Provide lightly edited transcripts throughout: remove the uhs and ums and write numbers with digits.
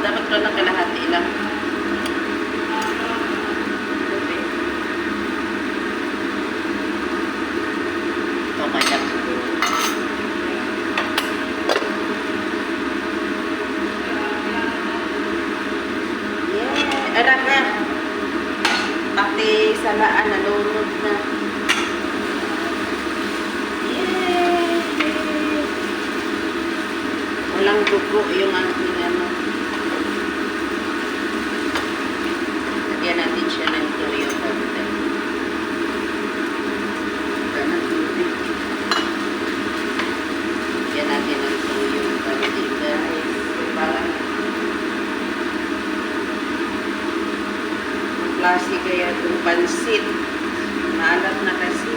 Dapat ko lang kalahati lang. Ito kaya. Yeah. Anak na. Pati salaan, nalunod na. Yeah. Walang dugo yung ano. Lagyan natin siya ng toyo. Lagyan natin ng toyo. Parang klase kaya itong pansit. Maalat na kasi.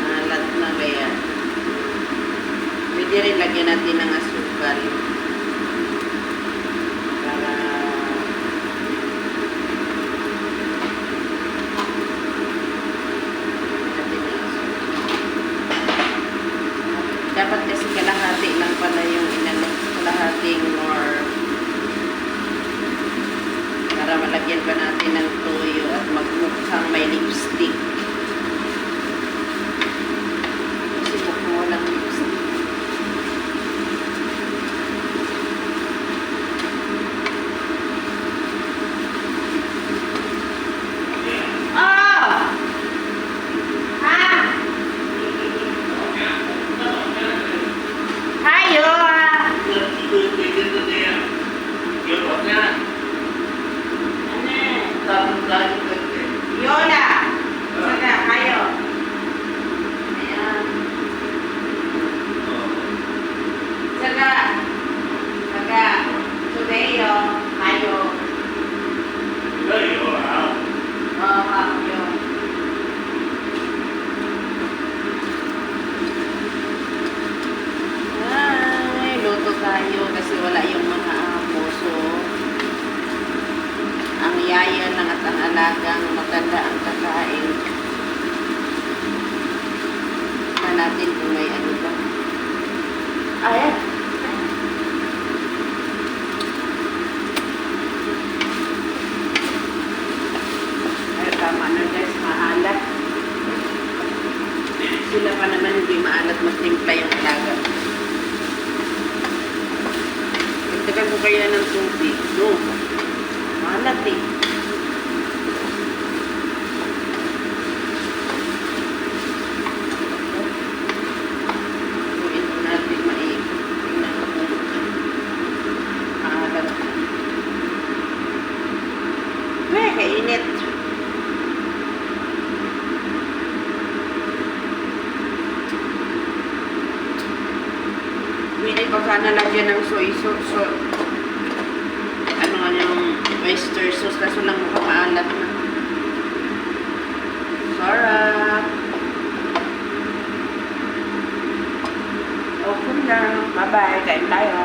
Maalat na kaya. Pwede rin lagyan natin ng asukal. Para dapat kasi kalahati lang pala yung inano. Kalahating more. Para malagyan pa natin ng toyo at magmukhang may lipstick. Kasi mukhang walang lipstick. Ah! Ha? Hayo! Yola! Saga, kayo. Ayan. Saga. Saga. Tudeyo. Kayo. Oo, kayo. Ay, luto tayo kasi wala yung mga amo. So, ang yaya lang at ang alagang matanda ang kakain. Tignan natin kung may ano ba. Ayan. Ay, tama na guys, maalat. Sila pa naman hindi maalat, magtimpla yung alaga. Pagtagal ko kaya ng tubig. No. Maalat eh. Tuwin ko natin maikot. Tingnan ko kung maalat. Kainit. Pwede pa sana lagyan ng soy sauce. Ano nga yung oyster sauce, kaso lang mukhang maalat na. Sarap! Okay lang. Bye-bye. Kain tayo.